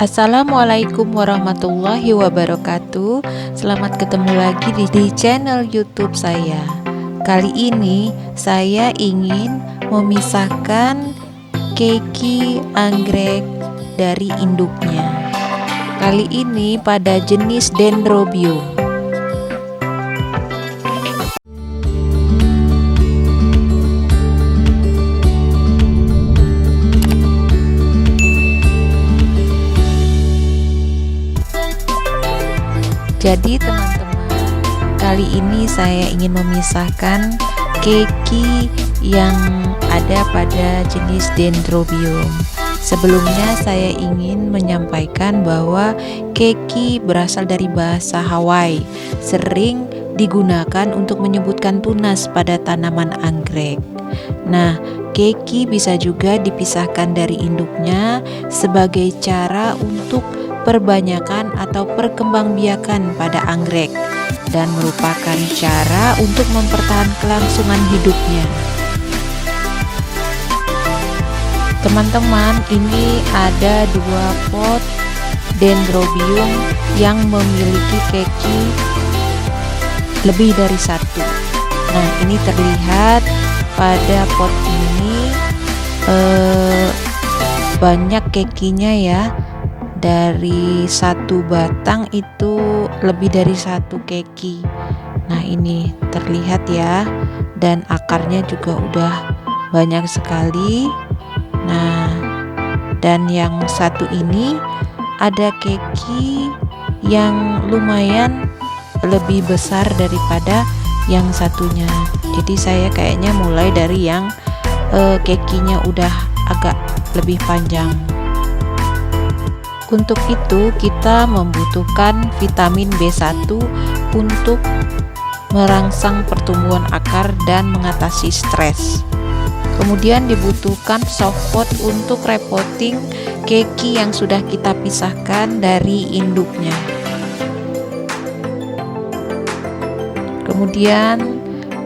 Assalamualaikum warahmatullahi wabarakatuh. Selamat ketemu lagi di channel YouTube saya. Kali ini saya ingin memisahkan keki anggrek dari induknya. Kali ini pada jenis Dendrobium. Jadi teman-teman, kali ini saya ingin memisahkan keki yang ada pada jenis Dendrobium. Sebelumnya saya ingin menyampaikan bahwa keki berasal dari bahasa Hawaii, sering digunakan untuk menyebutkan tunas pada tanaman anggrek. Nah, keki bisa juga dipisahkan dari induknya sebagai cara untuk perbanyakan atau perkembangbiakan pada anggrek dan merupakan cara untuk mempertahankan kelangsungan hidupnya. Teman-teman, ini ada 2 pot Dendrobium yang memiliki keki lebih dari 1. Nah, ini terlihat pada pot ini banyak kekinya ya. Dari 1 batang itu lebih dari 1 keki. Nah, ini terlihat ya, dan akarnya juga udah banyak sekali. Nah, dan yang satu ini ada keki yang lumayan lebih besar daripada yang satunya. Jadi saya kayaknya mulai dari yang kekinya udah agak lebih panjang. Untuk itu kita membutuhkan vitamin B1 untuk merangsang pertumbuhan akar dan mengatasi stres. Kemudian dibutuhkan softpot untuk repotting keki yang sudah kita pisahkan dari induknya. Kemudian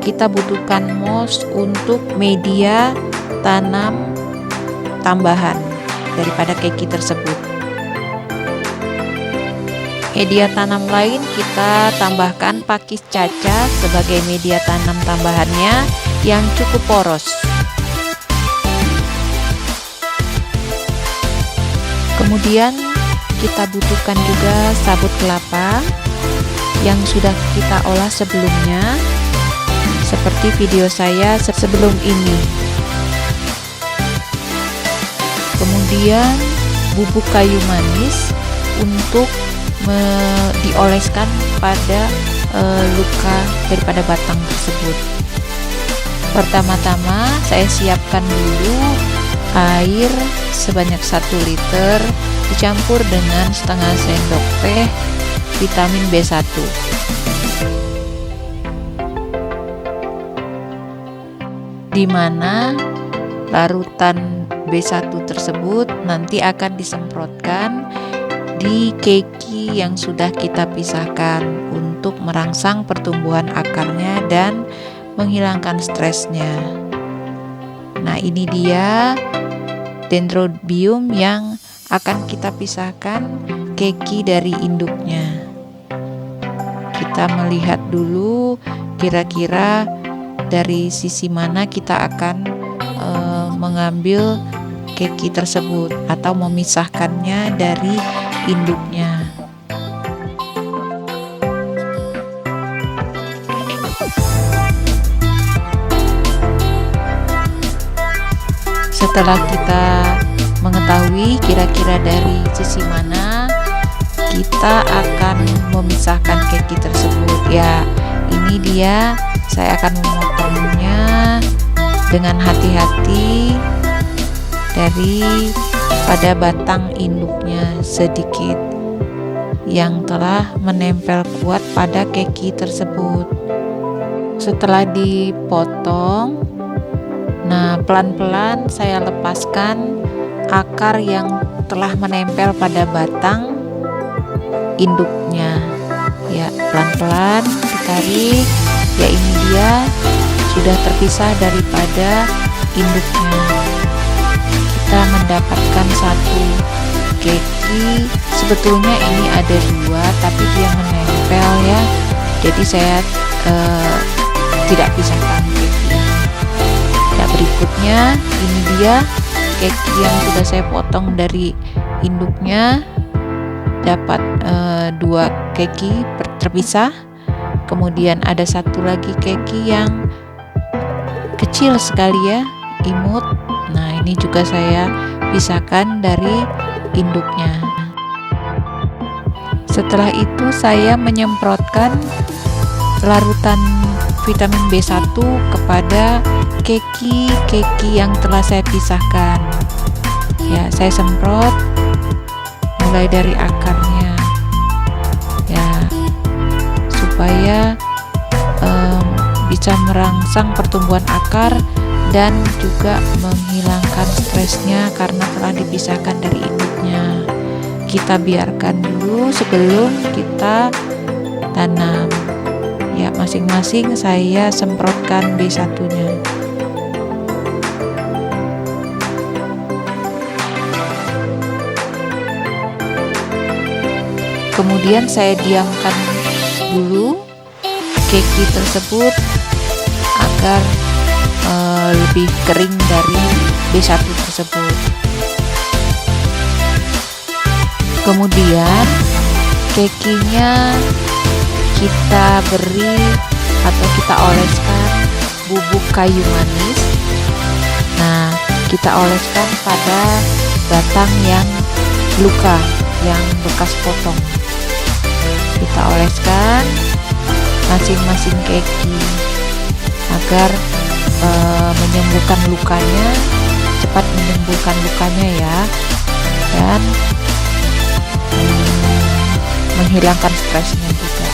kita butuhkan moss untuk media tanam tambahan daripada keki tersebut. Media tanam lain kita tambahkan pakis caca sebagai media tanam tambahannya yang cukup poros. Kemudian kita butuhkan juga sabut kelapa yang sudah kita olah sebelumnya, seperti video saya sebelum ini. Kemudian bubuk kayu manis untuk dioleskan pada luka daripada batang tersebut. Pertama-tama saya siapkan dulu air sebanyak 1 liter dicampur dengan setengah sendok teh vitamin B1. Di mana larutan B1 tersebut nanti akan disemprotkan di keki yang sudah kita pisahkan untuk merangsang pertumbuhan akarnya dan menghilangkan stresnya. Nah, ini dia Dendrobium yang akan kita pisahkan keki dari induknya. Kita melihat dulu kira-kira dari sisi mana kita akan mengambil keki tersebut atau memisahkannya dari induknya. Setelah kita mengetahui kira-kira dari sisi mana kita akan memisahkan keki tersebut, ya ini dia, saya akan memotongnya dengan hati-hati dari pada batang induknya sedikit yang telah menempel kuat pada keki tersebut. Setelah dipotong, nah pelan-pelan saya lepaskan akar yang telah menempel pada batang induknya. Ya, pelan-pelan ditarik. Ya, ini dia sudah terpisah daripada induknya. Kita mendapatkan satu keki Jadi sebetulnya ini ada dua, tapi dia menempel ya. Jadi saya tidak pisahkan keki ini. Nah, berikutnya ini dia keki yang sudah saya potong dari induknya. Dapat dua keki terpisah. Kemudian ada satu lagi keki yang kecil sekali ya, imut. Nah, ini juga saya pisahkan dari induknya. Setelah itu saya menyemprotkan larutan vitamin B1 kepada keki yang telah saya pisahkan. Ya, saya semprot mulai dari akarnya. Ya, supaya bisa merangsang pertumbuhan akar dan juga menghilangkan stresnya karena telah dipisahkan dari induknya. Kita biarkan dulu sebelum kita tanam. Ya, masing-masing saya semprotkan B1-nya. Kemudian saya diamkan dulu keki tersebut agar lebih kering dari B1 tersebut. Kemudian kekinya kita beri atau kita oleskan bubuk kayu manis. Nah, kita oleskan pada batang yang luka, yang bekas potong. Kita oleskan masing-masing keki agar menyembuhkan lukanya, cepat menyembuhkan lukanya ya, dan menghilangkan stresnya juga.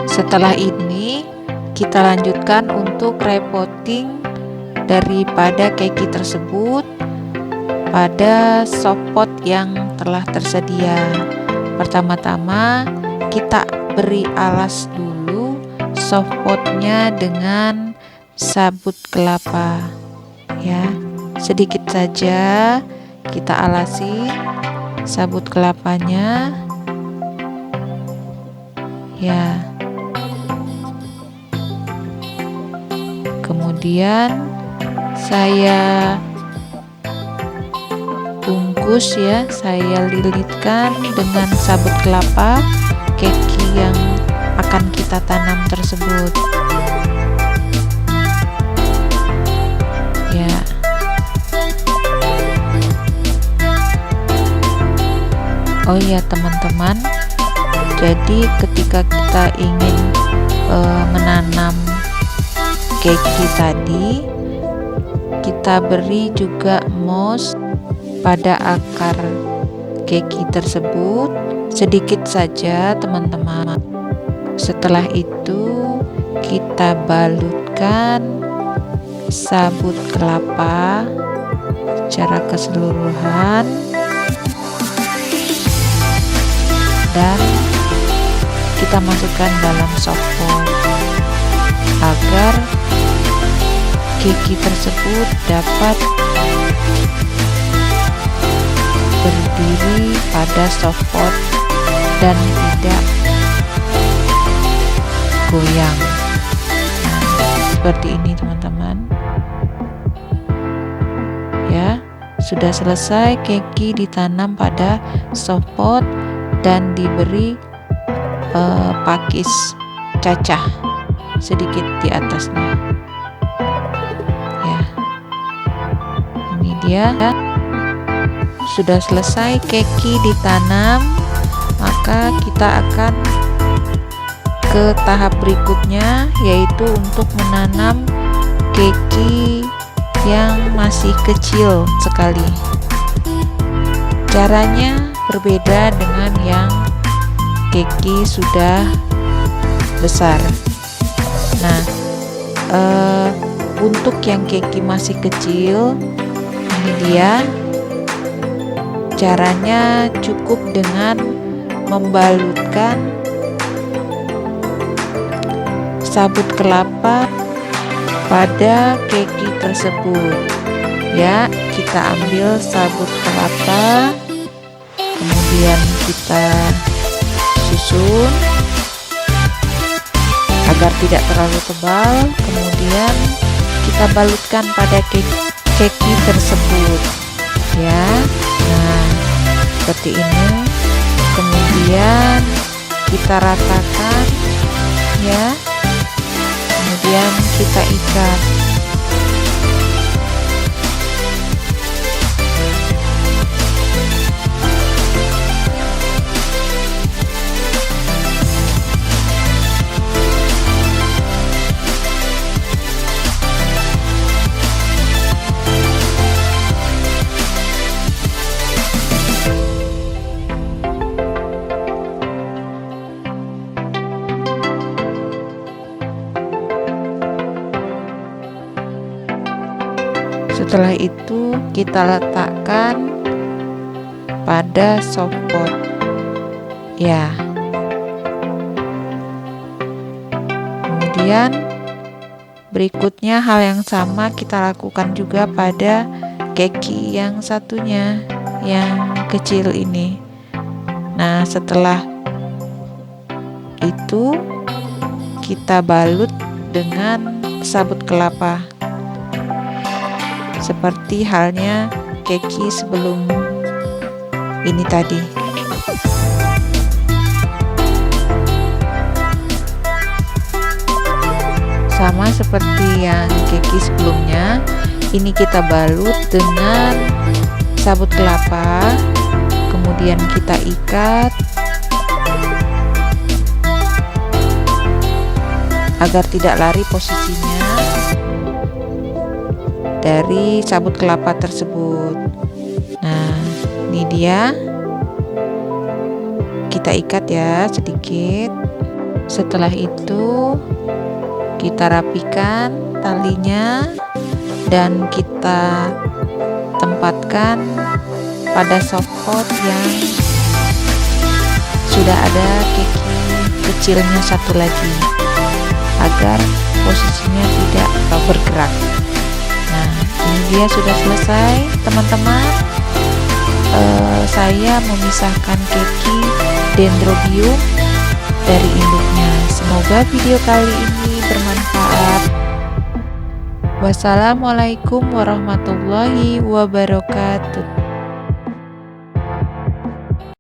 Setelah ini kita lanjutkan untuk repotting daripada keki tersebut pada softpot yang telah tersedia. Pertama-tama kita beri alas dulu softpotnya dengan sabut kelapa ya, sedikit saja kita alasi sabut kelapanya ya. Kemudian saya bungkus ya, saya lilitkan dengan sabut kelapa keki yang akan kita tanam tersebut ya. Oh iya teman-teman, jadi ketika kita ingin menanam keki tadi, kita beri juga moss pada akar keki tersebut sedikit saja teman-teman. Setelah itu kita balutkan sabut kelapa secara keseluruhan dan kita masukkan dalam softpot agar keki tersebut dapat berdiri pada softpot dan tidak goyang. Nah, seperti ini teman-teman ya. Sudah selesai keki ditanam pada softpot dan diberi pakis cacah sedikit di atasnya ya. Ini dia, sudah selesai keki ditanam, maka kita akan ke tahap berikutnya, yaitu untuk menanam keki yang masih kecil sekali. Caranya berbeda dengan yang keki sudah besar. Nah, untuk yang keki masih kecil, ini dia caranya. Cukup dengan membalutkan sabut kelapa pada keki tersebut. Ya, kita ambil sabut kelapa, kemudian kita susun agar tidak terlalu tebal, kemudian kita balutkan pada keki tersebut ya. Nah, seperti ini, kemudian kita ratakan ya, kemudian kita ikat. Setelah itu kita letakkan pada softpot ya. Kemudian berikutnya hal yang sama kita lakukan juga pada keki yang satunya, yang kecil ini. Nah, setelah itu kita balut dengan sabut kelapa, seperti halnya keki sebelum ini tadi. Sama seperti yang keki sebelumnya, ini kita balut dengan sabut kelapa, kemudian kita ikat agar tidak lari posisinya dari sabut kelapa tersebut. Nah, ini dia, kita ikat ya sedikit. Setelah itu kita rapikan talinya dan kita tempatkan pada softpot yang sudah ada keki kecilnya satu lagi, agar posisinya tidak bergerak. Nah, ini dia sudah selesai teman-teman. Saya memisahkan keki dendrobium dari induknya. Semoga video kali ini bermanfaat. Wassalamualaikum warahmatullahi wabarakatuh.